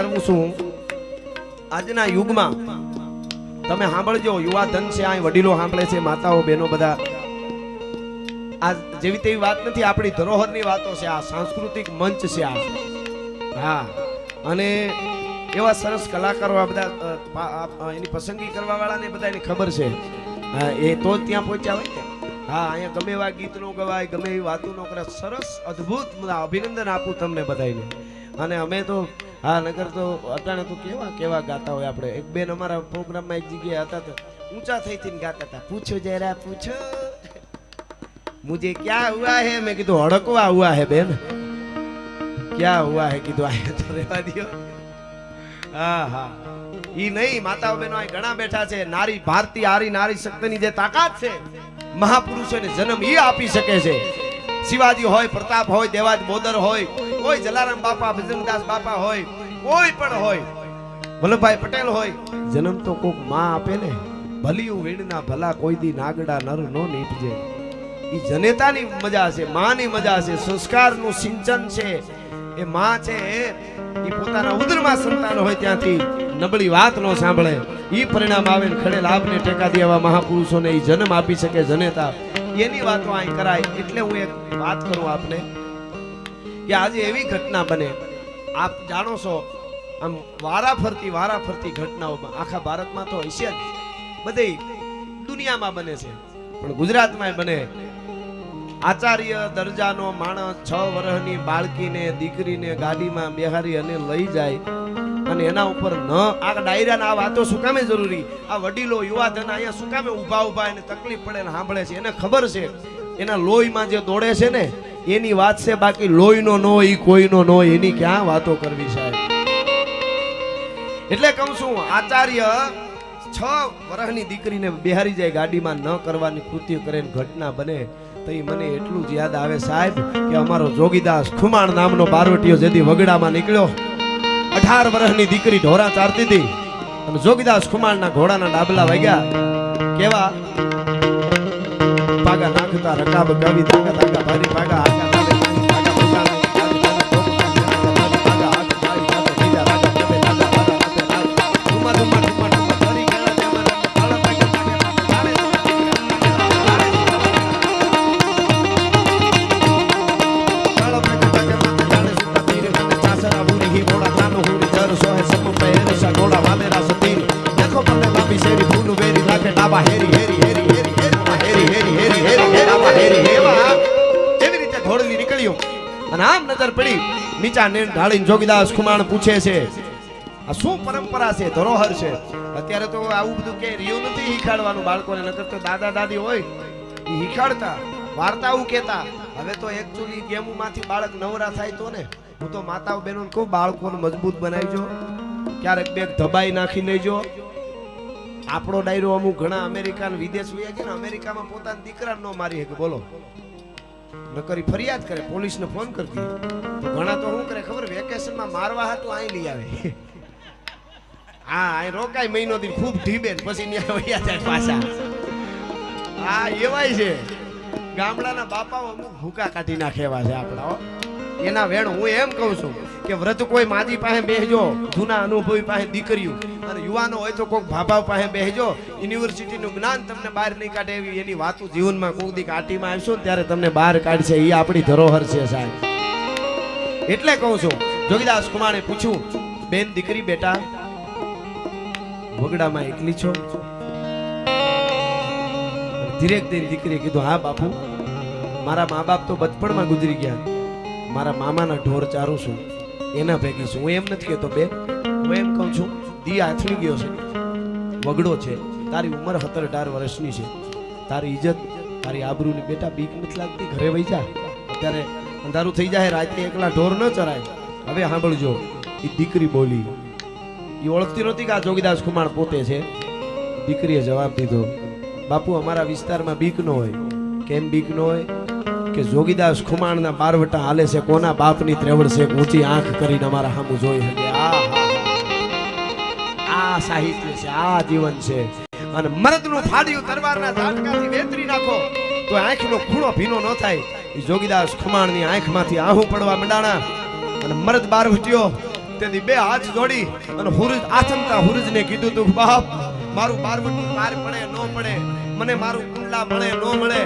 કરું છું આજના યુગમાં તમે સાંભળજો યુવા ધન છે આ વડીલો સાંભળે છે માતાઓ બહેનો બધા આ જેવી તેવી વાત નથી આપણી ધરોહરની વાતો છે આ સાંસ્કૃતિક મંચ છે આ હા અને એવા સરસ કલાકારો આ બધા એની પસંદગી કરવા વાળાને બધાને ખબર છે એ તો ત્યાં પહોંચ્યા હોય ને હા અહીંયા ગમે એવા ગીત નો ગવાય ગમે એવી વાતો નો કરે સરસ અદ્ભુત અભિનંદન આપું તમને બધાને અને અમે તો હા નગર તો અટાણે તો કેવા ગાતા હોય આપણે એક બેન અમારા પ્રોગ્રામમાં એક જગ્યાએ હતા તો ઊંચા થઈને ગાતા હતા પૂછો જરા પૂછો मुझे क्या हुआ है मैं कीधु हड़कवा हुआ है बेन क्या हुआ है कीधु आया तो रेवा दियो हाँ हाँ ई नहीं माताओ बहनो आ घણા બેઠા છે નારી ભારતી આરી નારી શક્તિની જે તાકાત છે મહાપુરુષોને જન્મ ઈ આપી શકે છે શિવાજી હોય પ્રતાપ હોય દેવાજ બોદર હોય કોઈ જલારામ બાપા ભજનદાસ બાપા હોય કોઈ પણ હોય વલ્લભભાઈ પટેલ હોય જન્મ તો કોક માં આપે ને ભલિયું વીણના ભલા કોઈ દી નાગડા નર નો નીપજે ઈ જનેતાની મજા છે માની મજા છે સંસ્કારનું સિંચન છે એ માં છે ઈ પોતાના ઉદરમાં સંતાન હોય ત્યાંથી નબળી વાત નો સાંભળે ઈ પરિણામ આવે ને ખડે લાભને ટેકા દેવા મહાપુરુષોને ઈ જન્મ આપી શકે જનેતા એની વાતો અહીં કરાય એટલે હું એક વાત કરું આપને કે આજે એવી ઘટના બને આપ જાણો છો આમ વારાફરતી ઘટનાઓમાં આખા ભારતમાં તો હશે જ બધી દુનિયામાં બને છે પણ ગુજરાતમાં બને આચાર્ય દરજાનો માણસ 6 વર્ષની બાળકીને દીકરીને ગાડીમાં બેહારી અને લઈ જાય અને એના ઉપર ન આ ડાયરાના આ વાતો શું કામે જરૂરી આ વડીલો યુવાધન અહીંયા શું કામે ઊભા એને તકલીફ પડે ને સાંભળે છે એને ખબર છે એના લોહીમાં જે દોડે છે ને એની વાત છે બાકી લોહીનો નો ઈ કોઈનો નો એની ક્યાં વાતો કરવી સાહેબ એટલે કહું છું આચાર્ય 6 વર્ષની દીકરીને બેહારી જાય ગાડીમાં ન કરવાની કૃત્ય કરે ઘટના બને તો મને એટલું જ યાદ આવે સાહેબ કે અમારો જોગીદાસ ખુમાણ નામનો બારોટિયો જેથી વગડામાં નીકળ્યો 18 વર્ષની દીકરી ઢોરા ચારતી હતી અને જોગીદાસ ખુમાણના ઘોડાના ડાબલા વાગ્યા કેવા પાગા નાખતા રકાબ ગાવી તાગા તાગા ભારી પાગા આકા તાલે પાગા પાગા નીચા ને ઢાળીને જોગીદાસ ખુમાણ પૂછે છે આ શું પરંપરા છે ધરોહર છે અત્યારે તો આવું બધું કે રહ્યું નથી શીખાડવાનું બાળકોને નકર તો દાદા દાદી હોય એ શીખાડતા વાર્તાઓ કહેતા હવે તો એકચ્યુઅલી ગેમોમાંથી બાળક નવરા થાય તો ને હું તો માતાઓ બહેનોને કહું બાળકોને મજબૂત બનાવજો ક્યારેક બેગ ધબાઈ નાખી લેજો આપણો ડાયરો અમુક ઘણા અમેરિકા વિદેશ વયા ગયા ને અમેરિકામાં પોતાના દીકરા ન મારી શકે બોલો નકરી ફરિયાદ કરે પોલીસને ફોન કરતી તો ઘણા તો શું કરે ખબર વેકેશનમાં મારવા હાટું અહીં લઈ આવે હા અહીં રોકાય મહિનો દી ખૂબ ઢીબે પછી ન્યા વયા જાય પાછા હા એવાય છે ગામડાના બાપાઓ અમુક ભૂકા કાઢી નાખે એવા છે આપણા એના વેણ હું એમ કહું છું કે વ્રત કોઈ માજી પાસે બેસજો જૂના અનુભવી પાસે દીકરીઓ અને યુવાનો હોય તો કોઈક ભાભાવ પાસે બેસજો યુનિવર્સિટીનું જ્ઞાન તમને બહાર નહીં કાઢે એવી એની વાતો જીવનમાં કોઈક દી કાટીમાં આવશો ને ત્યારે તમને બહાર કાઢશે એ આપણી ધરોહર છે સાહેબ એટલે કહું છું જોગીદાસ કુમારે પૂછ્યું બેન દીકરી બેટા વગડામાં એકલી છો ધીરે ધીરે દીકરીએ કીધું હા બાપુ મારા મા બાપ તો બચપણમાં ગુજરી ગયા મારા મામાના ઢોર ચારું છું એના ભેગી છું હું એમ નથી કહેતો બેન હું એમ કહું છું દી આથમી ગયો છે વગડો છે તારી ઉંમર 17-18 વર્ષની છે તારી ઇજ્જત તારી આબરૂની બેટા બીક નથી લાગતી ઘરે વહી જા અત્યારે અંધારું થઈ જાય રાતે એકલા ઢોર ન ચરાય હવે સાંભળજો એ દીકરી બોલી એ ઓળખતી નહોતી કે આ જોગીદાસ ખુમાણ પોતે છે દીકરીએ જવાબ દીધો બાપુ અમારા વિસ્તારમાં બીક ન હોય કેમ બીક ન હોય કે જોગીદાસ ખુમાણના બારવટા હાલે છે કોના બાપની ત્રેવડ છે ઊંચી આંખ કરીને અમારા સામું જોઈ શકે આ સાહિત્ય છે આ જીવન છે અને મરદનું ફાડ્યું તરવારના ઝાટકાથી વેતરી નાખો તો આંખનો ખૂણો ભીનો ન થાય એ જોગીદાસ ખુમાણની આંખમાંથી આહું પડવા મંડાણા અને મરદ બારવટીયો તેથી બે હાથ જોડી અને હુરજ આથમતા હુરજને કીધું તું બાપ મારું બારવટું પાર પડે ન પડે મને મારું કુંડલા મળે ન મળે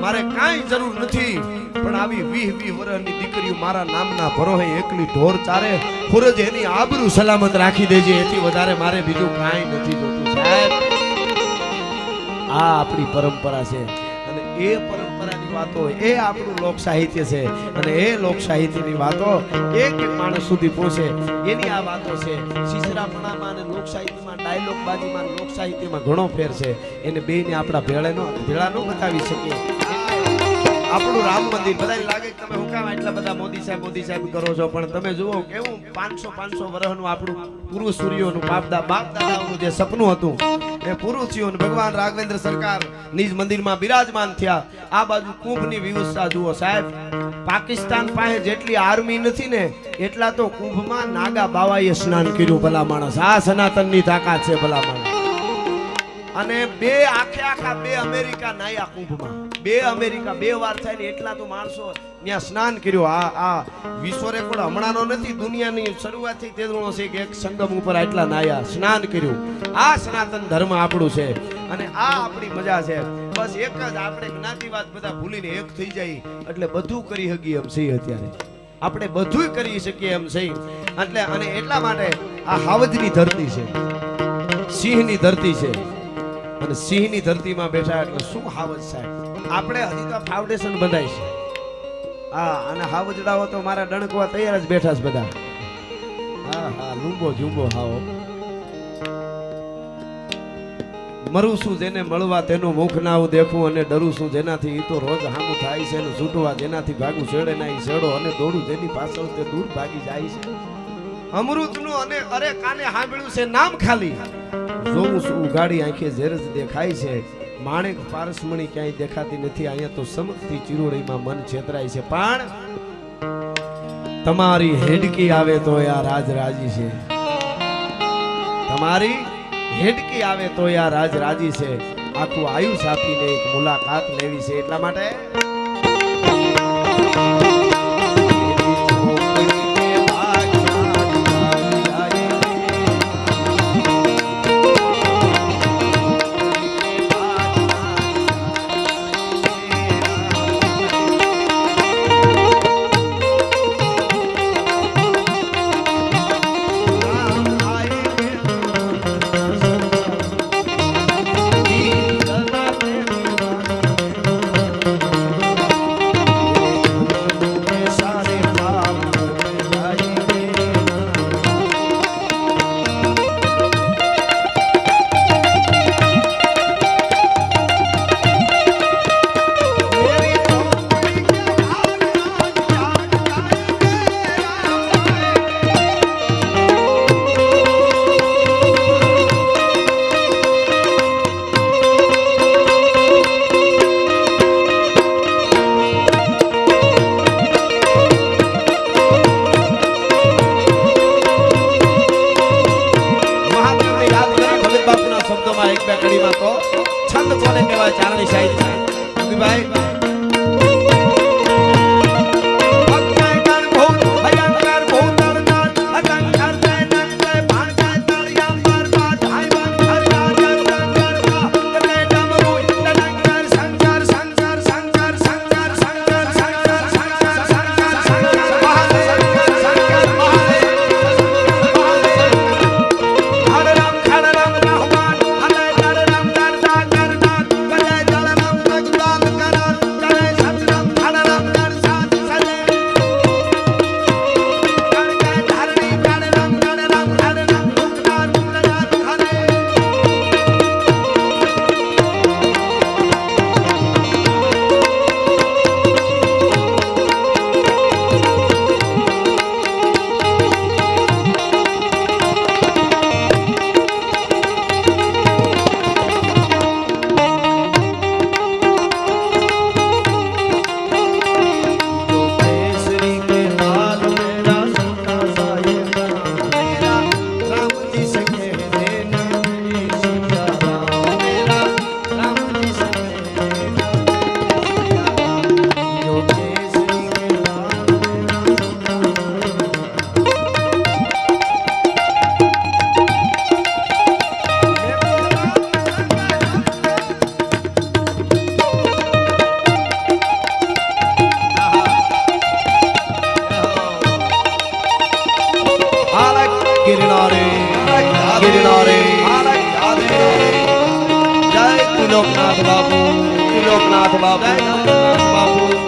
મારે કાંઈ જરૂર નથી પણ આવી 20 વર્ષની દીકરીઓ મારા નામના ભરોહે એકલી ઢોર ચારે હુરજ એની આબરૂ સલામત રાખી દેજે એથી વધારે મારે બીજું કાંઈ નથી જોતું સાહેબ આ આપણી પરંપરા છે અને એ પરંપરાની વાતો એ આપણું લોક સાહિત્ય છે અને એ લોક સાહિત્યની વાતો એક માણસ સુધી પહોંચે એની આ વાતો છે શીશરાપણામાં અને લોક સાહિત્યમાં ડાયલોગ બાજીમાં લોક સાહિત્યમાં ઘણો ફેર છે એને બેને આપણા ભેળા ન બતાવી શકીએ આપણું રામ મંદિર બધાને લાગે કે તમે હુકામ એટલા બધા મોદી સાહેબ કરો છો પણ તમે જુઓ કેવું 500 વર્ષનું આપણું પૂર્વ સૂર્યોનું બાપ દાદાઓનું જે સપનું હતું એ પૂરું થયું અને ભગવાન રાઘવેન્દ્ર સરકાર નિજ મંદિરમાં બિરાજમાન થયા આ બાજુ કુંભની વ્યવસ્થા જુઓ સાહેબ પાકિસ્તાન પાસે જેટલી આર્મી નથી ને એટલા તો કુંભમાં નાગા બાવાએ સ્નાન કર્યું ભલા માણસ આ સનાતનની તાકાત છે ભલા માણસ અને આખા બે અમેરિકા નાયા કુંભમાં બે વાર થાય ને એટલા તો માણસો ત્યાં સ્નાન કર્યું આ વિશ્વ રેકોર્ડ હમણાંનો નથી દુનિયાની શરૂઆતથી તેદણો છે કે એક સંગમ ઉપર આટલા નાયા સ્નાન કર્યું આ સનાતન ધર્મ આપણું છે અને આ આપણી મજા છે બસ એક જ આપણે જ્ઞાતિવાદ બધા ભૂલીને એક થઈ જાય એટલે બધું કરી શકીએ એમ છે અત્યારે આપણે બધું કરી શકીએ એમ છે એટલે અને એટલા માટે આ હાવજની ધરતી છે સિંહની ધરતી છે અને સિંહની ધરતીમાં બેઠા એટલે શું હાવજ સાહેબ આપણે હજી તો ફાઉન્ડેશન બંધાય છે હા અને હાવજડાઓ તો મારા ડણકવા તૈયાર જ બેઠા છે બધા હા લૂંબો ઝૂંબો હાવો મરું છું જેને મળવા તેનું મુખ ના દેખું અને ડરું છું જેનાથી ઈ તો રોજ હામું થાય છે અને છૂટવા જેનાથી ભાગું છેડે ના ઈ છેડો અને દોડું જેની પાછળ તે દૂર ભાગી જાય છે અમૃતનું અને અરે કાને સાંભળ્યું છે નામ ખાલી જોઉં છું ઉઘાડી આંખે ઝેર જ દેખાય છે માણેક પારસમણી ક્યાંય દેખાતી નથી અહીંયા તો સમકતી ચિરોડીમાં મન છેતરાય છે પણ તમારી હેડકી આવે તો આ રાજ રાજી છે તમારી હેડકી આવે તો આ રાજ રાજી છે આખું આયુષ આપીને એક મુલાકાત લેવી છે એટલા માટે નાથ બાપુ નાથ બાપુ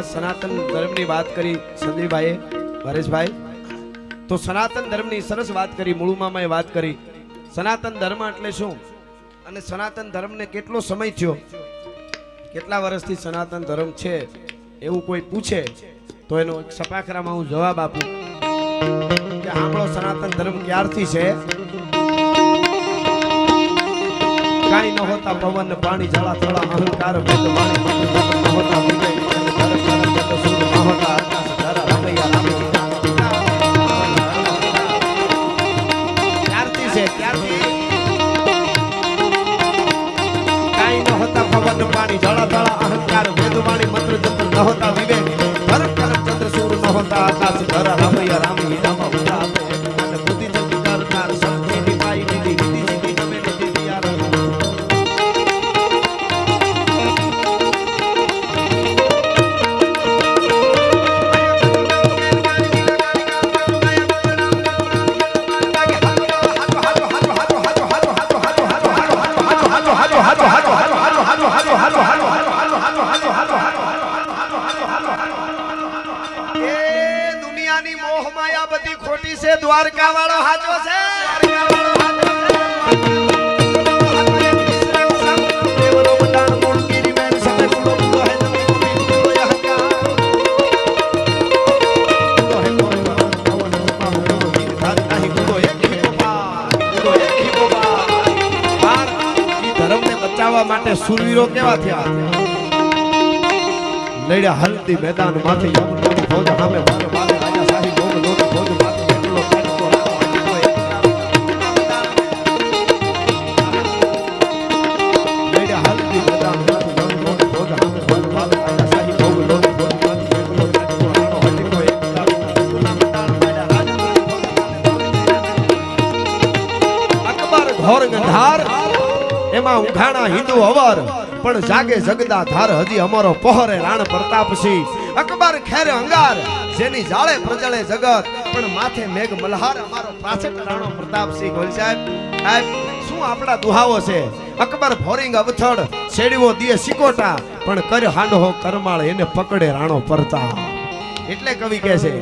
સનાતન ધર્મની વાત કરી સંજયભાઈએ પરેશભાઈ તો સનાતન ધર્મની સરસ વાત કરી મૂળુમામાએ વાત કરી સનાતન ધર્મ એટલે શું અને સનાતન ધર્મને કેટલો સમય થયો કેટલા વર્ષથી સનાતન ધર્મ છે એવું કોઈ પૂછે તો એનો એક સપાખરામાં હું જવાબ આપું કે આપણો સનાતન ધર્મ ક્યારથી છે કાઈ ન હોતા પવન પાણી જળા થોડા અહંકાર વેદ વાણી ન હોતા વિજય પાણી જળા તળા અહંકાર વેદવાણી મંત્ર જંત્ર ન હોતા વિવેક ધર્મ કર્મ ચંદ્ર સૂર ન હોતા આકાશ ધર રામૈયા રામ હીરામાં ઉડા અને બુદ્ધિ જંતુ કરનાર સંતિ નિભાઈ દીધી વિધિ જીતી નમે નથી દિયાર દ્વારકા વાળો હાચો છે ધર્મને બચાવવા માટે સુરવીરો કેવા થયા લડ્યા હલ્દી મેદાન માંથી ફોજ સામે રાજા સાહેબ ફોજ એમાં ઉઘાણા હિન્દુ અવર પણ જાગે જગદા ધાર હજી અમારો પહોરે રાણ પ્રતાપસિંહ અકબર ખેર અંગાર જેની જાળે પ્રજળે જગત પણ માથે મેઘ મલ્હાર અમારો પાછળ રાણો પ્રતાપસિંહ ગોલ સાહેબ શું આપડા દુહાવો છે અકબર ભોરિંગ અવથડ છેડવો દિયે સિકોટા પણ કર હાંડો કરમાળ એને પકડે રાણો પરતા એટલે કવિ કહે છે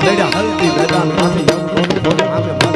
લડ્યા હલ્દી મેદાન માંથી